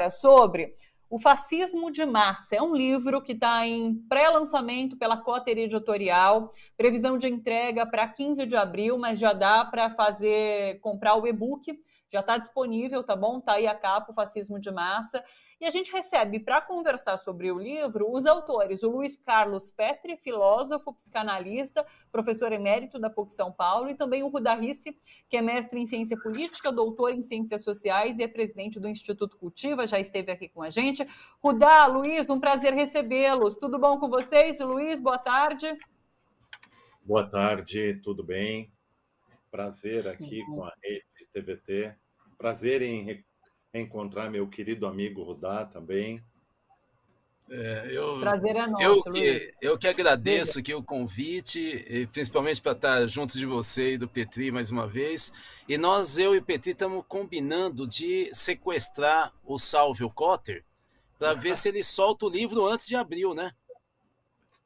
agora sobre O Fascismo de Massa. É um livro que está em pré-lançamento pela Cotter Editorial, previsão de entrega para 15 de abril, mas já dá para comprar o e-book, já está disponível, tá bom? Está aí a capa, O Fascismo de Massa. E a gente recebe, para conversar sobre o livro, os autores, o Luiz Carlos Petri, filósofo, psicanalista, professor emérito da PUC São Paulo, e também o Rudá Rissi, que é mestre em ciência política, doutor em ciências sociais e é presidente do Instituto Cultiva, já esteve aqui com a gente. Rudá, Luiz, um prazer recebê-los. Tudo bom com vocês? Luiz, boa tarde. Boa tarde, tudo bem? Prazer aqui com a rede TVT. Prazer em encontrar meu querido amigo Rudá também. Prazer é nosso, Luiz. Eu que agradeço aqui o convite, principalmente para estar junto de você e do Petri mais uma vez. E eu e o Petri estamos combinando de sequestrar o Salvio Cotter para ver se ele solta o livro antes de abril, né?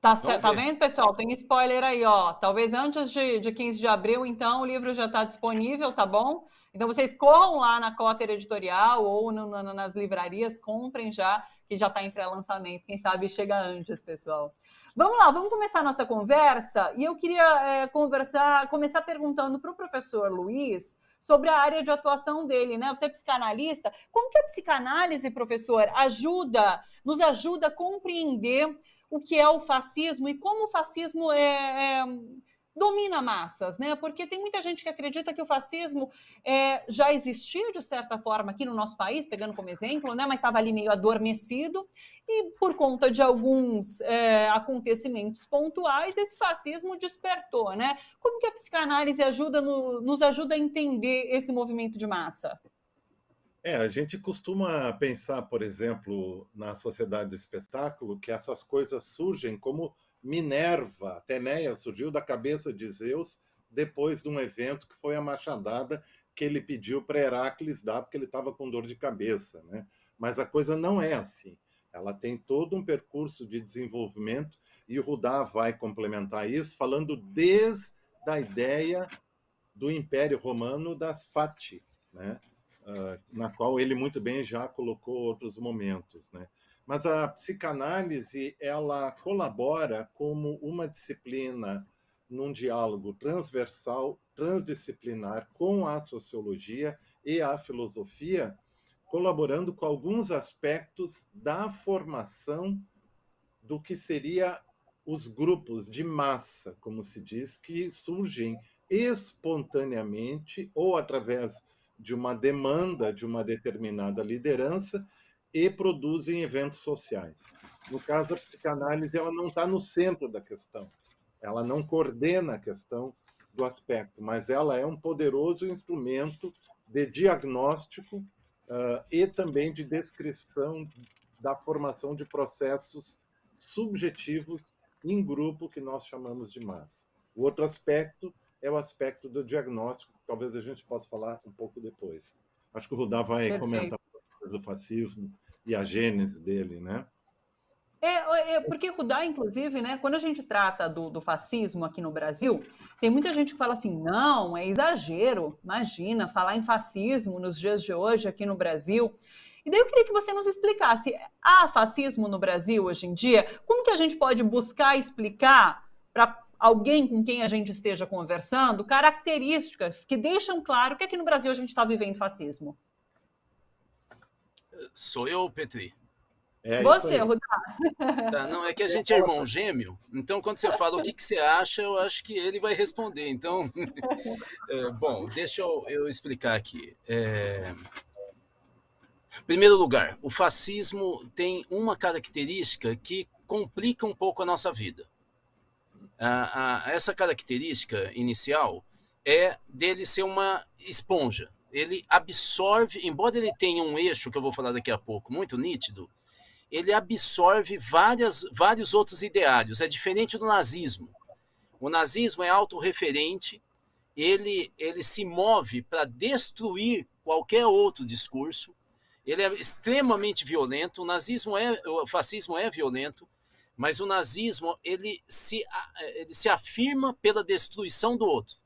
Tá vendo, pessoal? Tem spoiler aí, ó. Talvez antes de 15 de abril, então, o livro já está disponível, tá bom? Então, vocês corram lá na Cotter Editorial ou nas livrarias, comprem já, que já está em pré-lançamento. Quem sabe chega antes, pessoal. Vamos lá, vamos começar a nossa conversa. E eu queria começar perguntando para o professor Luiz sobre a área de atuação dele, né? Você é psicanalista. Como que a psicanálise, professor, nos ajuda a compreender o que é o fascismo e como o fascismo domina massas, né? Porque tem muita gente que acredita que o fascismo já existia, de certa forma, aqui no nosso país, pegando como exemplo, né? Mas estava ali meio adormecido e, por conta de alguns acontecimentos pontuais, esse fascismo despertou, né? Como que a psicanálise nos ajuda a entender esse movimento de massa? A gente costuma pensar, por exemplo, na sociedade do espetáculo, que essas coisas surgem como Minerva, Ateneia surgiu da cabeça de Zeus depois de um evento que foi a machadada que ele pediu para Heracles dar porque ele estava com dor de cabeça, né? Mas a coisa não é assim. Ela tem todo um percurso de desenvolvimento e o Rudá vai complementar isso falando desde a ideia do Império Romano das Fati, né? Na qual ele muito bem já colocou outros momentos, né? Mas a psicanálise ela colabora como uma disciplina num diálogo transversal, transdisciplinar com a sociologia e a filosofia, colaborando com alguns aspectos da formação do que seria os grupos de massa, como se diz, que surgem espontaneamente ou através de uma demanda de uma determinada liderança e produzem eventos sociais. No caso, a psicanálise ela não está no centro da questão, ela não coordena a questão do aspecto, mas ela é um poderoso instrumento de diagnóstico e também de descrição da formação de processos subjetivos em grupo que nós chamamos de massa. O outro aspecto é o aspecto do diagnóstico, que talvez a gente possa falar um pouco depois. Acho que o Rudá vai comentar o fascismo e a gênese dele, né? Porque Rudá, inclusive, né, quando a gente trata do fascismo aqui no Brasil, tem muita gente que fala assim, não, é exagero, imagina, falar em fascismo nos dias de hoje aqui no Brasil. E daí eu queria que você nos explicasse, há fascismo no Brasil hoje em dia? Como que a gente pode buscar explicar para alguém com quem a gente esteja conversando características que deixam claro que aqui no Brasil a gente está vivendo fascismo? Sou eu, Petri? Você, Rudá. Tá, não, é que a gente é irmão gêmeo, então quando você fala o que você acha, eu acho que ele vai responder. Então, bom, deixa eu explicar aqui. Em primeiro lugar, o fascismo tem uma característica que complica um pouco a nossa vida. Essa característica inicial é dele ser uma esponja. Ele absorve, embora ele tenha um eixo, que eu vou falar daqui a pouco, muito nítido, ele absorve vários outros ideários. É diferente do nazismo. O nazismo é autorreferente, ele se move para destruir qualquer outro discurso, ele é extremamente violento. O fascismo é violento, mas o nazismo ele se afirma pela destruição do outro.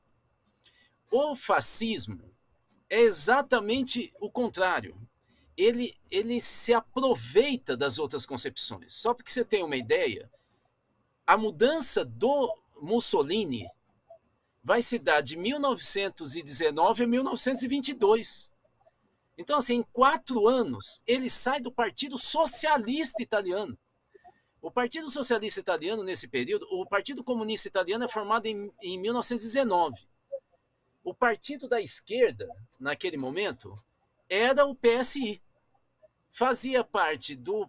O fascismo é exatamente o contrário. ele se aproveita das outras concepções. Só para que você tenha uma ideia, a mudança do Mussolini vai se dar de 1919 a 1922. Então, assim, em 4 anos, ele sai do Partido Socialista Italiano. O Partido Socialista Italiano, nesse período, o Partido Comunista Italiano é formado em 1919. O partido da esquerda, naquele momento, era o PSI. Fazia parte do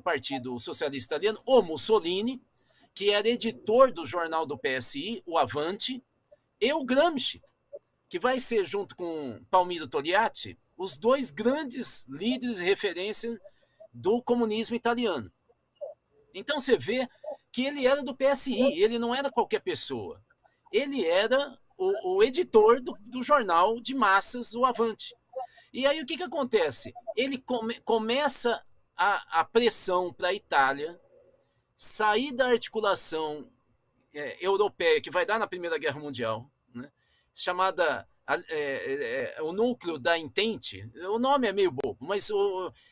Partido Socialista Italiano o Mussolini, que era editor do jornal do PSI, o Avanti, e o Gramsci, que vai ser, junto com Palmiro Togliatti, os 2 grandes líderes e referências do comunismo italiano. Então você vê que ele era do PSI, ele não era qualquer pessoa. Ele era o editor do jornal de massas, o Avanti. E aí o que acontece? Ele começa a pressão para a Itália sair da articulação europeia que vai dar na Primeira Guerra Mundial, né, chamada o núcleo da Entente. O nome é meio bobo, mas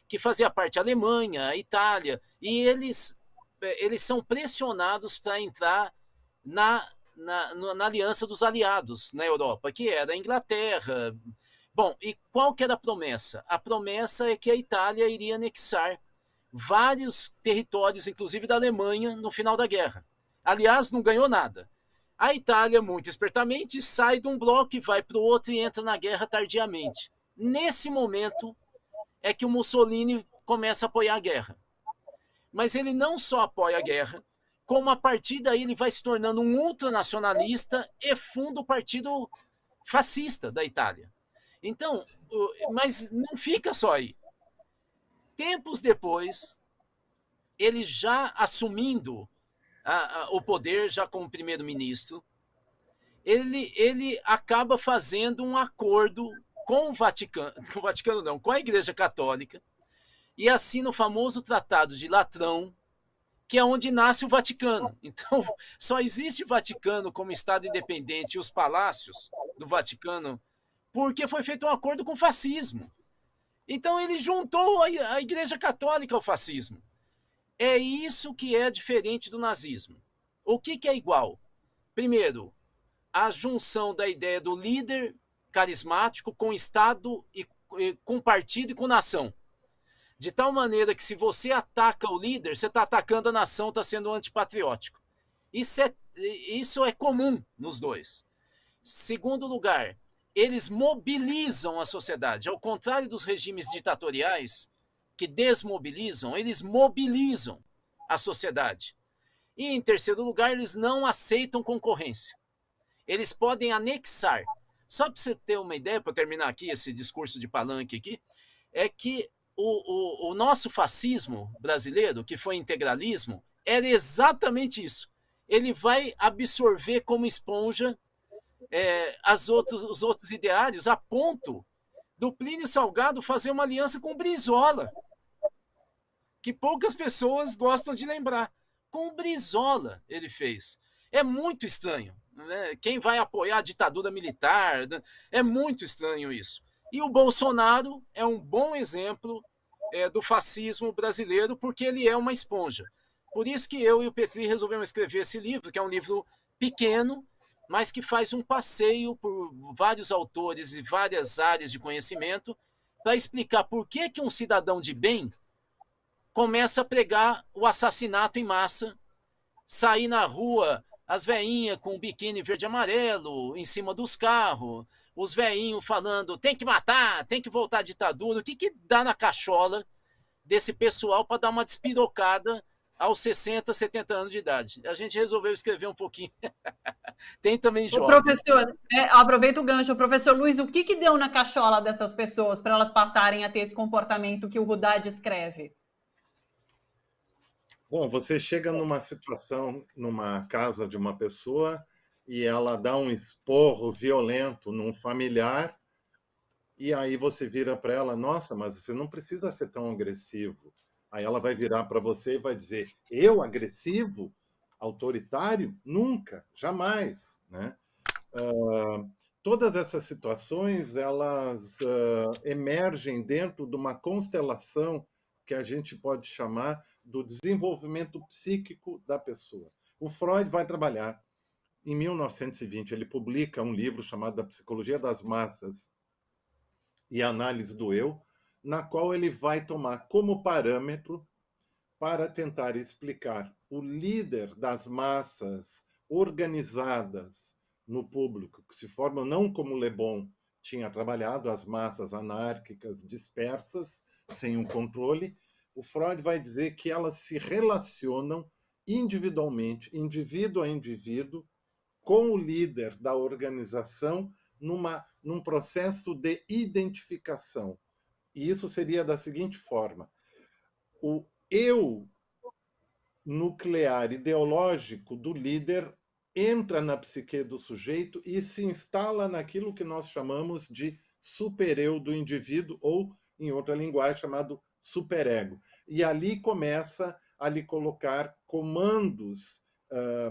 que fazia parte da Alemanha, a Itália, e eles são pressionados para entrar na aliança dos aliados na Europa, que era a Inglaterra. Bom, e qual que era a promessa? A promessa é que a Itália iria anexar vários territórios, inclusive da Alemanha, no final da guerra. Aliás, não ganhou nada. A Itália, muito espertamente, sai de um bloco e vai para o outro e entra na guerra tardiamente. Nesse momento é que o Mussolini começa a apoiar a guerra. Mas ele não só apoia a guerra, como a partir daí ele vai se tornando um ultranacionalista e funda o Partido Fascista da Itália. Então, mas não fica só aí. Tempos depois, ele já assumindo o poder, já como primeiro-ministro, ele acaba fazendo um acordo com o Vaticano não, com a Igreja Católica, e assina o famoso Tratado de Latrão, que é onde nasce o Vaticano. Então, só existe o Vaticano como Estado independente e os palácios do Vaticano porque foi feito um acordo com o fascismo. Então, ele juntou a Igreja Católica ao fascismo. É isso que é diferente do nazismo. O que é igual? Primeiro, a junção da ideia do líder carismático com Estado, e com partido e com nação. De tal maneira que se você ataca o líder, você está atacando a nação, está sendo antipatriótico. Isso é comum nos dois. Segundo lugar, eles mobilizam a sociedade. Ao contrário dos regimes ditatoriais, que desmobilizam, eles mobilizam a sociedade. E, em terceiro lugar, eles não aceitam concorrência. Eles podem anexar. Só para você ter uma ideia, para terminar aqui esse discurso de palanque aqui, é que o nosso fascismo brasileiro, que foi integralismo, era exatamente isso. Ele vai absorver como esponja os outros ideários, a ponto do Plínio Salgado fazer uma aliança com o Brizola, que poucas pessoas gostam de lembrar. Com o Brizola ele fez. É muito estranho, né? Quem vai apoiar a ditadura militar? É muito estranho isso. E o Bolsonaro é um bom exemplo do fascismo brasileiro, porque ele é uma esponja. Por isso que eu e o Petri resolvemos escrever esse livro, que é um livro pequeno, mas que faz um passeio por vários autores e várias áreas de conhecimento para explicar por que um cidadão de bem começa a pregar o assassinato em massa, sair na rua, as veinhas com o biquíni verde e amarelo em cima dos carros, os veinhos falando tem que matar, tem que voltar à ditadura. O que dá na cachola desse pessoal para dar uma despirocada aos 60, 70 anos de idade? A gente resolveu escrever um pouquinho. Tem também jovens. Professor, aproveita o gancho. Professor Luiz, o que deu na cachola dessas pessoas para elas passarem a ter esse comportamento que o Rudá descreve? Bom, você chega numa situação, numa casa de uma pessoa, e ela dá um esporro violento num familiar, e aí você vira para ela, nossa, mas você não precisa ser tão agressivo. Aí ela vai virar para você e vai dizer, eu agressivo? Autoritário? Nunca, jamais, né? todas essas situações, elas emergem dentro de uma constelação que a gente pode chamar do desenvolvimento psíquico da pessoa. O Freud vai trabalhar. Em 1920, ele publica um livro chamado A Psicologia das Massas e a Análise do Eu, na qual ele vai tomar como parâmetro para tentar explicar o líder das massas organizadas no público, que se formam não como Le Bon tinha trabalhado, as massas anárquicas, dispersas, sem um controle. O Freud vai dizer que elas se relacionam individualmente, indivíduo a indivíduo, com o líder da organização num processo de identificação. E isso seria da seguinte forma: o eu nuclear ideológico do líder entra na psique do sujeito e se instala naquilo que nós chamamos de supereu do indivíduo, ou, em outra linguagem, chamado superego. E ali começa a lhe colocar comandos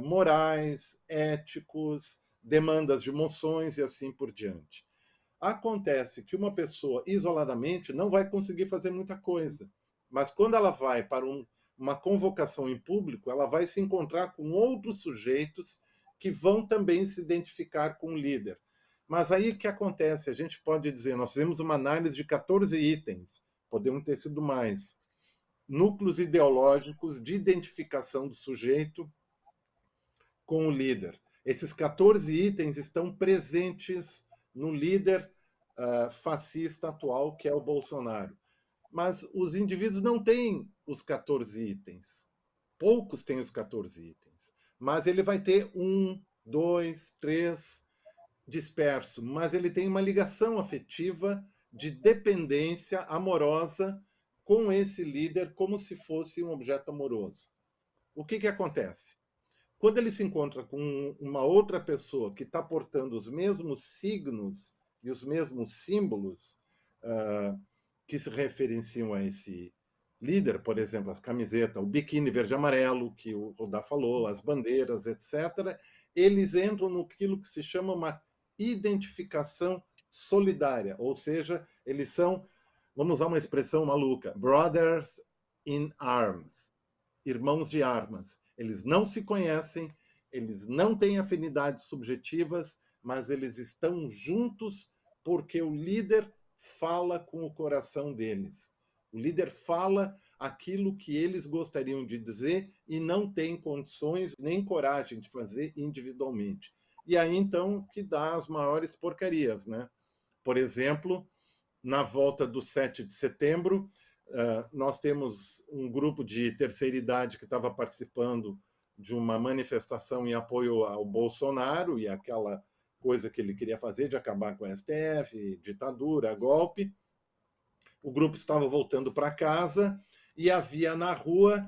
morais, éticos, demandas de emoções e assim por diante. Acontece que uma pessoa isoladamente não vai conseguir fazer muita coisa, mas quando ela vai para uma convocação em público, ela vai se encontrar com outros sujeitos que vão também se identificar com o líder. Mas aí o que acontece? A gente pode dizer, nós fizemos uma análise de 14 itens, podemos ter sido mais, núcleos ideológicos de identificação do sujeito com o líder. Esses 14 itens estão presentes no líder fascista atual, que é o Bolsonaro. Mas os indivíduos não têm os 14 itens. Poucos têm os 14 itens. Mas ele vai ter 1, 2, 3 disperso. Mas ele tem uma ligação afetiva de dependência amorosa com esse líder, como se fosse um objeto amoroso. O que acontece? Quando ele se encontra com uma outra pessoa que está portando os mesmos signos e os mesmos símbolos que se referenciam a esse líder, por exemplo, as camisetas, o biquíni verde e amarelo, que o Rodá falou, as bandeiras, etc., eles entram naquilo que se chama uma identificação solidária, ou seja, eles são, vamos usar uma expressão maluca, brothers in arms, irmãos de armas. Eles não se conhecem, eles não têm afinidades subjetivas, mas eles estão juntos porque o líder fala com o coração deles. O líder fala aquilo que eles gostariam de dizer e não tem condições nem coragem de fazer individualmente. E aí, então, que dá as maiores porcarias, né? Por exemplo, na volta do 7 de setembro, nós temos um grupo de terceira idade que estava participando de uma manifestação em apoio ao Bolsonaro e aquela coisa que ele queria fazer de acabar com o STF, ditadura, golpe. O grupo estava voltando para casa e havia na rua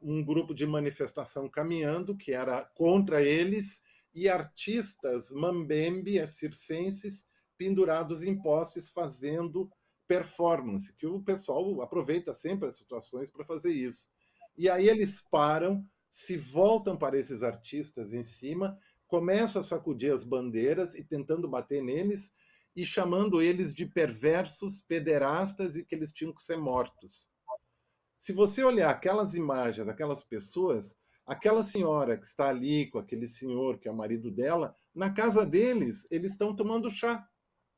um grupo de manifestação caminhando, que era contra eles, e artistas mambembe, circenses, pendurados em postes, fazendo performance, que o pessoal aproveita sempre as situações para fazer isso. E aí eles param, se voltam para esses artistas em cima, começam a sacudir as bandeiras e tentando bater neles e chamando eles de perversos, pederastas e que eles tinham que ser mortos. Se você olhar aquelas imagens daquelas pessoas, aquela senhora que está ali com aquele senhor que é o marido dela, na casa deles, eles estão tomando chá.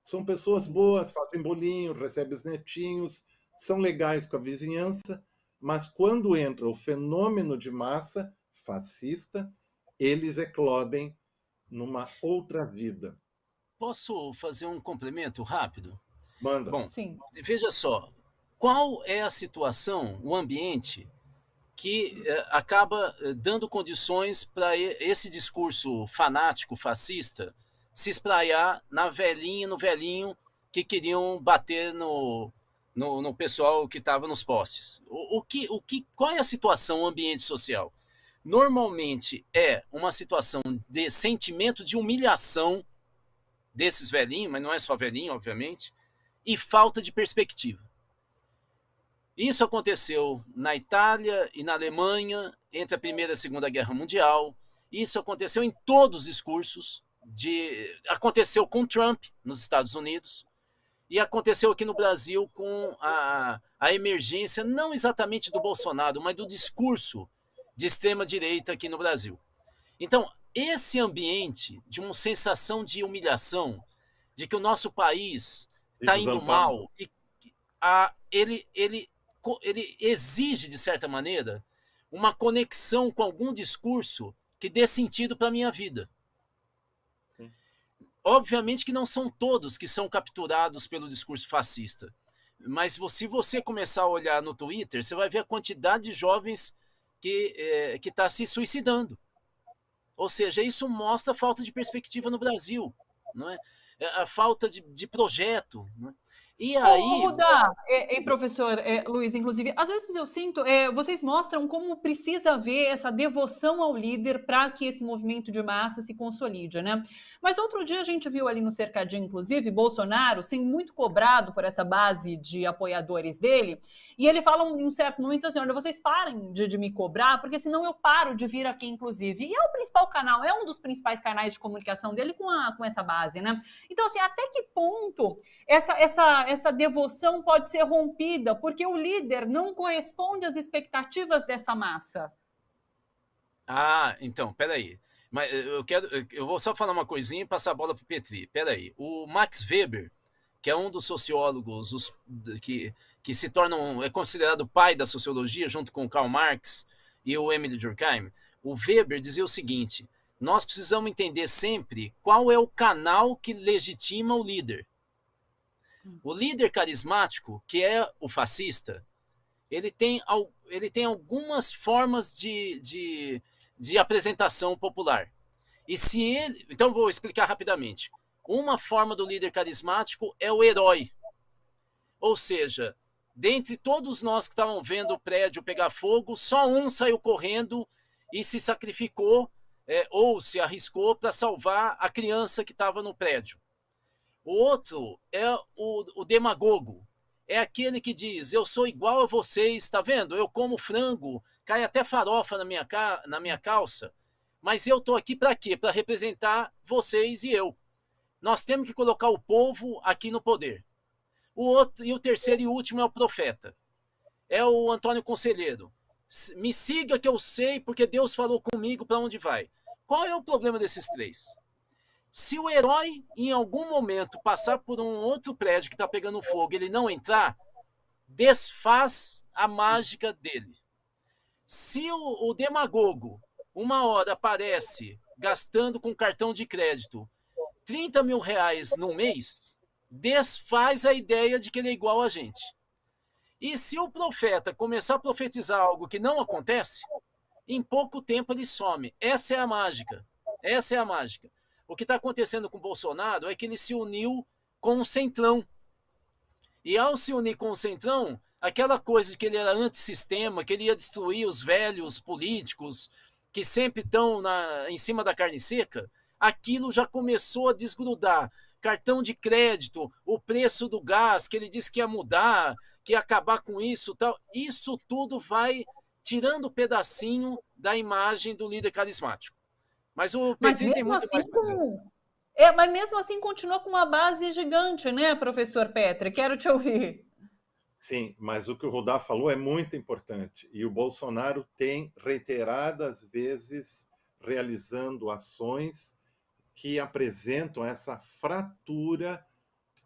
São pessoas boas, fazem bolinho, recebem os netinhos, são legais com a vizinhança, mas quando entra o fenômeno de massa fascista, eles eclodem numa outra vida. Posso fazer um complemento rápido? Manda. Bom, sim. Veja só, qual é a situação, o ambiente que acaba dando condições para esse discurso fanático, fascista, se espraiar na velhinha, no velhinho que queriam bater no pessoal que estava nos postes? Qual é a situação, o ambiente social? Normalmente é uma situação de sentimento de humilhação desses velhinhos, mas não é só velhinho, obviamente, e falta de perspectiva. Isso aconteceu na Itália e na Alemanha entre a Primeira e a Segunda Guerra Mundial. Isso aconteceu em todos os discursos Aconteceu com Trump nos Estados Unidos e aconteceu aqui no Brasil com a emergência, não exatamente do Bolsonaro, mas do discurso de extrema-direita aqui no Brasil. Então, esse ambiente de uma sensação de humilhação, de que o nosso país está indo mal, e ele exige, de certa maneira, uma conexão com algum discurso que dê sentido para a minha vida. Sim. Obviamente que não são todos que são capturados pelo discurso fascista, mas se você começar a olhar no Twitter, você vai ver a quantidade de jovens que está se suicidando. Ou seja, isso mostra a falta de perspectiva no Brasil, não é? A falta de projeto, não é? E aí... Rudá, professor Luiz, inclusive, às vezes eu sinto, vocês mostram como precisa haver essa devoção ao líder para que esse movimento de massa se consolide, né? Mas outro dia a gente viu ali no cercadinho, inclusive, Bolsonaro sendo muito cobrado por essa base de apoiadores dele, e ele fala em um certo momento assim, olha, vocês parem de me cobrar, porque senão eu paro de vir aqui, inclusive. E é o principal canal, é um dos principais canais de comunicação dele com essa base, né? Então, assim, até que ponto essa devoção pode ser rompida, porque o líder não corresponde às expectativas dessa massa? Então, peraí. Mas eu vou só falar uma coisinha e passar a bola para o Petri. Peraí. O Max Weber, que é um dos sociólogos que se tornam, é considerado o pai da sociologia, junto com Karl Marx e o Emile Durkheim, o Weber dizia o seguinte: nós precisamos entender sempre qual é o canal que legitima o líder. O líder carismático, que é o fascista, ele tem algumas formas de apresentação popular. Então, vou explicar rapidamente. Uma forma do líder carismático é o herói. Ou seja, dentre todos nós que estavam vendo o prédio pegar fogo, só um saiu correndo e se sacrificou ou se arriscou para salvar a criança que estava no prédio. O outro é o demagogo. É aquele que diz, eu sou igual a vocês, tá vendo? Eu como frango, cai até farofa na minha calça, mas eu tô aqui para quê? Para representar vocês e eu. Nós temos que colocar o povo aqui no poder. O terceiro e último é o profeta. É o Antônio Conselheiro. Me siga que eu sei, porque Deus falou comigo para onde vai. Qual é o problema desses três? Se o herói, em algum momento, passar por um outro prédio que está pegando fogo e ele não entrar, desfaz a mágica dele. Se o demagogo, uma hora aparece gastando com cartão de crédito 30 mil reais no mês, desfaz a ideia de que ele é igual a gente. E se o profeta começar a profetizar algo que não acontece, em pouco tempo ele some. Essa é a mágica. Essa é a mágica. O que está acontecendo com o Bolsonaro é que ele se uniu com o Centrão. E ao se unir com o Centrão, aquela coisa de que ele era antissistema, que ele ia destruir os velhos políticos que sempre estão em cima da carne seca, aquilo já começou a desgrudar. Cartão de crédito, o preço do gás, que ele disse que ia mudar, que ia acabar com isso, tal. Isso tudo vai tirando um pedacinho da imagem do líder carismático. Mas o Petri tem muito mais para dizer. Mas mesmo assim continua com uma base gigante, né, professor Petri? Quero te ouvir. Sim, mas o que o Rudá falou é muito importante. E o Bolsonaro tem reiteradas vezes realizando ações que apresentam essa fratura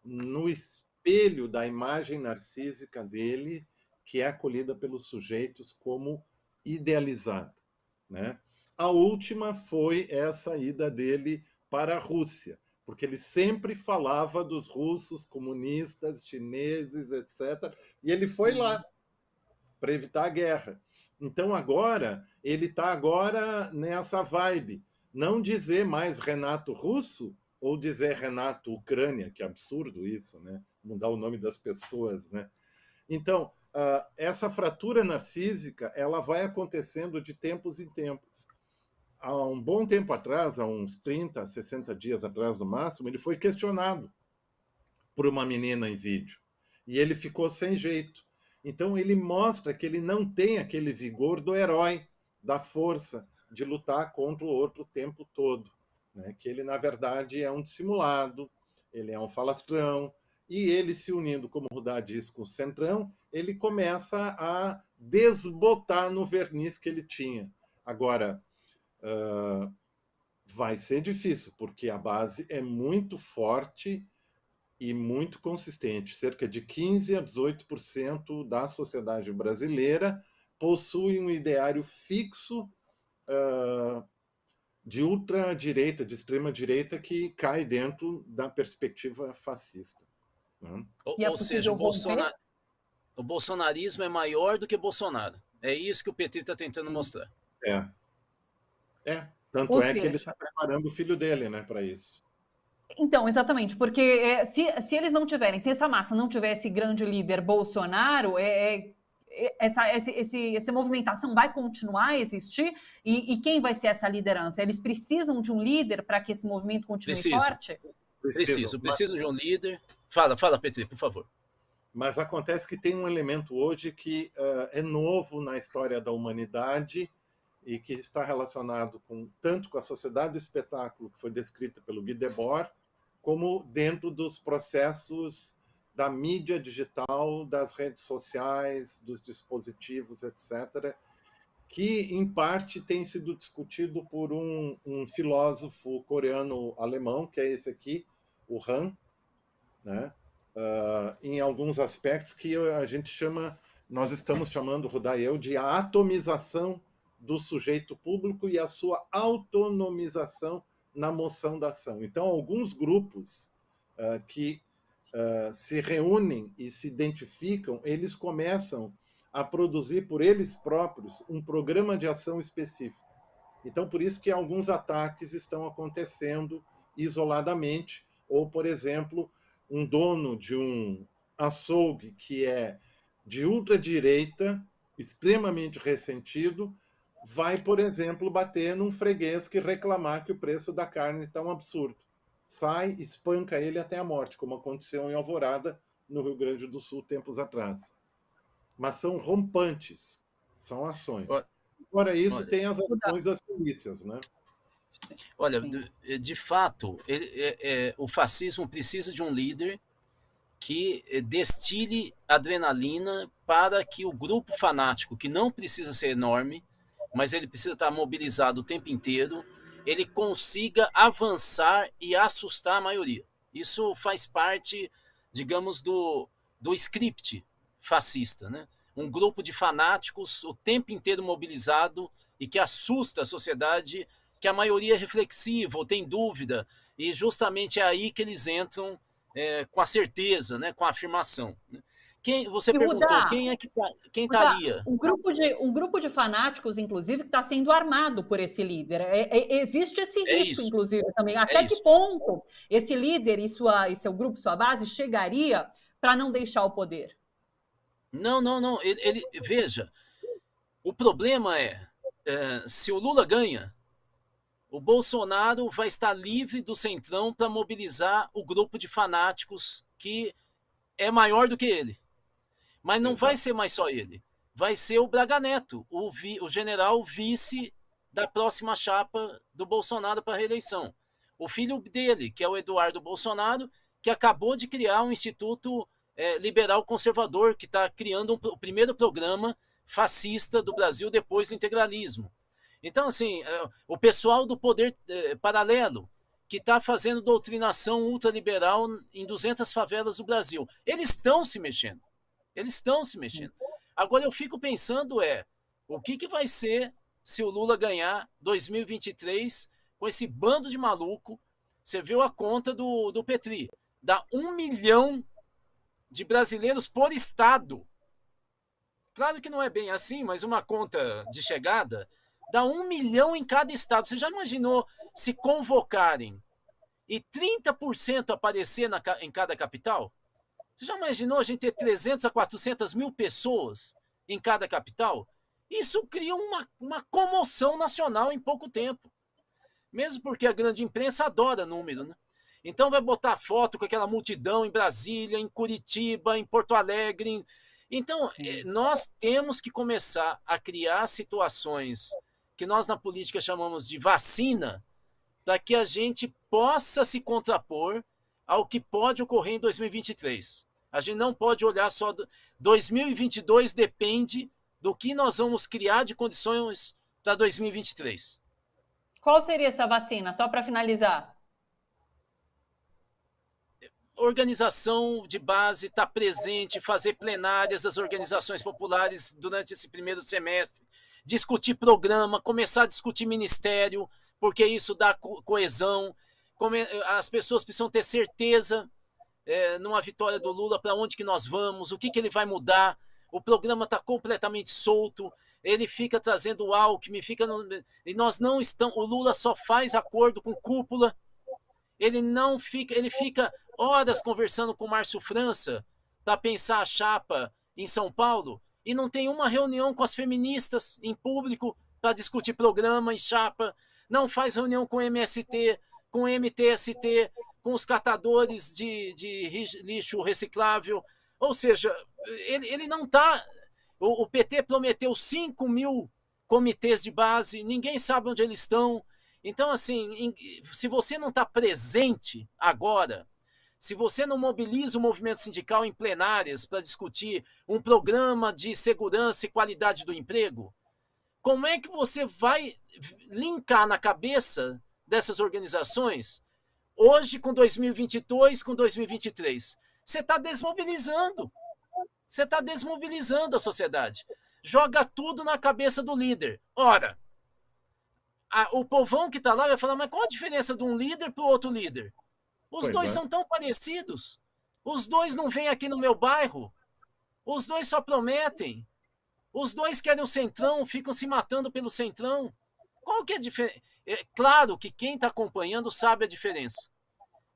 no espelho da imagem narcísica dele, que é acolhida pelos sujeitos como idealizada, né? A última foi essa ida dele para a Rússia, porque ele sempre falava dos russos, comunistas, chineses, etc. E ele foi lá para evitar a guerra. Então agora, ele está agora nessa vibe. Não dizer mais Renato Russo ou dizer Renato Ucrânia, que é absurdo isso, né? Mudar o nome das pessoas, né? Então, essa fratura narcísica, ela vai acontecendo de tempos em tempos. Há um bom tempo atrás, há uns 30, 60 dias atrás no máximo, ele foi questionado por uma menina em vídeo. E ele ficou sem jeito. Então ele mostra que ele não tem aquele vigor do herói, da força, de lutar contra o outro o tempo todo, né? Que ele, na verdade, é um dissimulado, ele é um falastrão, e ele se unindo, como o Rudá diz, com o Centrão, ele começa a desbotar no verniz que ele tinha. Agora, vai ser difícil, porque a base é muito forte e muito consistente. Cerca de 15% a 18% da sociedade brasileira possui um ideário fixo de ultradireita, de extrema-direita, que cai dentro da perspectiva fascista. Né? Ou seja, o bolsonarismo é maior do que Bolsonaro. É isso que o PT está tentando mostrar. Tanto é que ele está preparando o filho dele, né, para isso. Então, exatamente, porque se eles não tiverem, se essa massa não tiver esse grande líder Bolsonaro, essa movimentação vai continuar a existir? E quem vai ser essa liderança? Eles precisam de um líder para que esse movimento continue forte? Preciso de um líder. Fala, Petri, por favor. Mas acontece que tem um elemento hoje que é novo na história da humanidade e que está relacionado tanto com a sociedade do espetáculo, que foi descrita pelo Guy Debord, como dentro dos processos da mídia digital, das redes sociais, dos dispositivos, etc., que, em parte, tem sido discutido por um filósofo coreano-alemão, que é esse aqui, o Han, né? Em alguns aspectos que nós estamos chamando, Rudá e eu, de a atomização do sujeito público e a sua autonomização na moção da ação. Então, alguns grupos que se reúnem e se identificam, eles começam a produzir por eles próprios um programa de ação específico. Então, por isso que alguns ataques estão acontecendo isoladamente, ou, por exemplo, um dono de um açougue que é de ultradireita, extremamente ressentido, vai, por exemplo, bater num freguês que reclamar que o preço da carne está um absurdo. Sai, espanca ele até a morte, como aconteceu em Alvorada, no Rio Grande do Sul, tempos atrás. Mas são rompantes, são ações. Fora isso, tem as ações das polícias, né? Olha, de fato, o fascismo precisa de um líder que destile adrenalina para que o grupo fanático, que não precisa ser enorme, mas ele precisa estar mobilizado o tempo inteiro, ele consiga avançar e assustar a maioria. Isso faz parte, digamos, do script fascista, né? Um grupo de fanáticos o tempo inteiro mobilizado e que assusta a sociedade, que a maioria é reflexiva ou tem dúvida, e justamente é aí que eles entram com a certeza, né, com a afirmação. Você perguntou, quem estaria? Um grupo de fanáticos, inclusive, que está sendo armado por esse líder. Existe esse risco, inclusive, também. Até que ponto esse líder e seu grupo, sua base, chegaria para não deixar o poder? Não. Veja, o problema se o Lula ganha, o Bolsonaro vai estar livre do Centrão para mobilizar o grupo de fanáticos que é maior do que ele. Mas não vai ser mais só ele. Vai ser o Braga Neto, o general vice da próxima chapa do Bolsonaro para a reeleição. O filho dele, que é o Eduardo Bolsonaro, que acabou de criar um Instituto Liberal Conservador, que está criando o primeiro programa fascista do Brasil depois do integralismo. Então, assim, o pessoal do poder paralelo, que está fazendo doutrinação ultraliberal em 200 favelas do Brasil, eles estão se mexendo. Agora, eu fico pensando o que vai ser se o Lula ganhar 2023 com esse bando de maluco? Você viu a conta do Petri, dá 1 milhão de brasileiros por estado. Claro que não é bem assim, mas uma conta de chegada dá 1 milhão em cada estado. Você já imaginou se convocarem e 30% aparecer em cada capital? Você já imaginou a gente ter 300 a 400 mil pessoas em cada capital? Isso cria uma comoção nacional em pouco tempo. Mesmo porque a grande imprensa adora número, né? Então vai botar foto com aquela multidão em Brasília, em Curitiba, em Porto Alegre. Então, nós temos que começar a criar situações que nós na política chamamos de vacina, para que a gente possa se contrapor ao que pode ocorrer em 2023. A gente não pode olhar só... 2022 depende do que nós vamos criar de condições para 2023. Qual seria essa vacina, só para finalizar? Organização de base, estar presente, fazer plenárias das organizações populares durante esse primeiro semestre, discutir programa, começar a discutir ministério, porque isso dá coesão. As pessoas precisam ter certeza, numa vitória do Lula, para onde que nós vamos, o que ele vai mudar. O programa está completamente solto, ele fica trazendo o Alckmin, e nós não estamos... O Lula só faz acordo com cúpula, ele fica horas conversando com o Márcio França para pensar a chapa em São Paulo, e não tem uma reunião com as feministas em público para discutir programa e chapa, não faz reunião com o MST, com o MTST, com os catadores de lixo reciclável. Ou seja, ele não está... O PT prometeu 5 mil comitês de base, ninguém sabe onde eles estão. Então, assim, se você não está presente agora, se você não mobiliza o movimento sindical em plenárias para discutir um programa de segurança e qualidade do emprego, como é que você vai linkar na cabeça dessas organizações hoje com 2022, com 2023? Você está desmobilizando. Você está desmobilizando a sociedade. Joga tudo na cabeça do líder. Ora, o povão que está lá vai falar, mas qual a diferença de um líder para o outro líder? Os dois são tão parecidos. Os dois não vêm aqui no meu bairro. Os dois só prometem. Os dois querem o centrão, ficam se matando pelo centrão. Qual que é a diferença? É claro que quem está acompanhando sabe a diferença.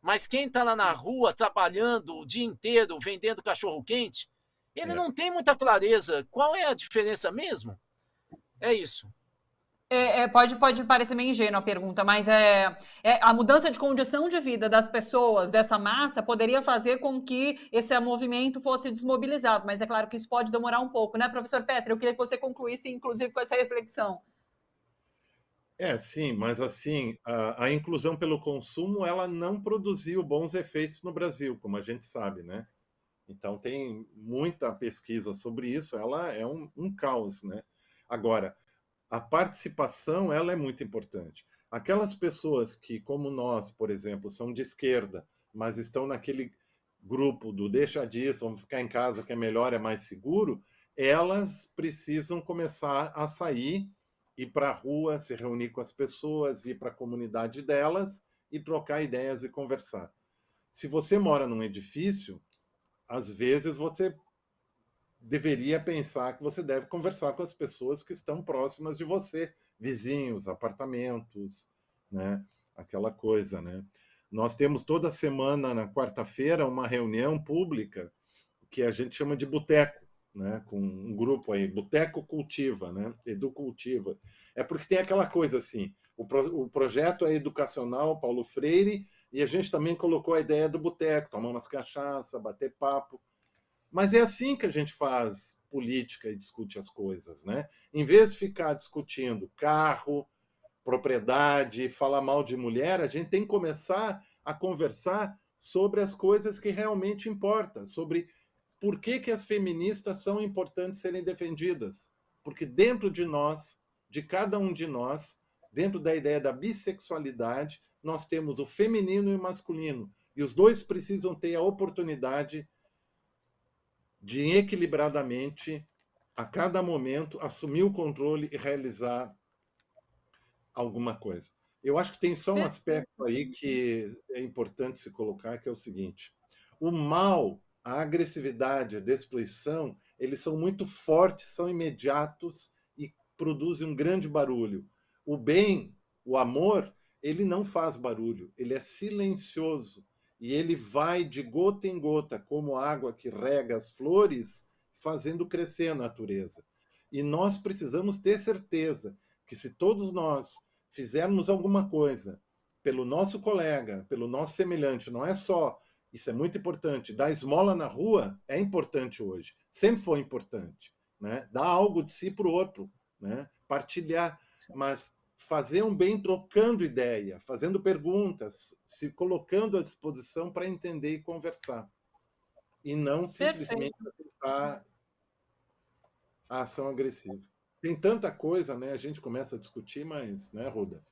Mas quem está lá na rua, trabalhando o dia inteiro, vendendo cachorro-quente, ele não tem muita clareza. Qual é a diferença mesmo? É isso. Pode parecer meio ingênua a pergunta, mas a mudança de condição de vida das pessoas, dessa massa, poderia fazer com que esse movimento fosse desmobilizado. Mas é claro que isso pode demorar um pouco, né, professor Petri? Eu queria que você concluísse, inclusive, com essa reflexão. Sim, mas assim, a inclusão pelo consumo, ela não produziu bons efeitos no Brasil, como a gente sabe, né? Então, tem muita pesquisa sobre isso, ela é um caos, né? Agora, a participação, ela é muito importante. Aquelas pessoas que, como nós, por exemplo, são de esquerda, mas estão naquele grupo do deixa disso, vamos ficar em casa que é melhor, é mais seguro, elas precisam começar a sair, ir para a rua, se reunir com as pessoas, ir para a comunidade delas e trocar ideias e conversar. Se você mora num edifício, às vezes você deveria pensar que você deve conversar com as pessoas que estão próximas de você, vizinhos, apartamentos, né? Aquela coisa, né? Nós temos toda semana, na quarta-feira, uma reunião pública que a gente chama de boteco, né? Com um grupo aí, Boteco Cultiva, né? Educultiva. É porque tem aquela coisa assim, o projeto é educacional Paulo Freire, e a gente também colocou a ideia do boteco, tomar umas cachaça, bater papo. Mas é assim que a gente faz política e discute as coisas, né? Em vez de ficar discutindo carro, propriedade, falar mal de mulher, a gente tem que começar a conversar sobre as coisas que realmente importam, sobre por que as feministas são importantes serem defendidas. Porque dentro de nós, de cada um de nós, dentro da ideia da bissexualidade, nós temos o feminino e o masculino. E os dois precisam ter a oportunidade de equilibradamente, a cada momento, assumir o controle e realizar alguma coisa. Eu acho que tem só um aspecto aí que é importante se colocar, que é o seguinte: o mal, a agressividade, a destruição, eles são muito fortes, são imediatos e produzem um grande barulho. O bem, o amor, ele não faz barulho, ele é silencioso. E ele vai de gota em gota, como água que rega as flores, fazendo crescer a natureza. E nós precisamos ter certeza que se todos nós fizermos alguma coisa pelo nosso colega, pelo nosso semelhante, não é só, isso é muito importante, dar esmola na rua é importante hoje, sempre foi importante, né? Dar algo de si para o outro, né? Partilhar, mas fazer um bem trocando ideia, fazendo perguntas, se colocando à disposição para entender e conversar. E não simplesmente aceitar a ação agressiva. Tem tanta coisa, né? A gente começa a discutir, mas, né, Ruda?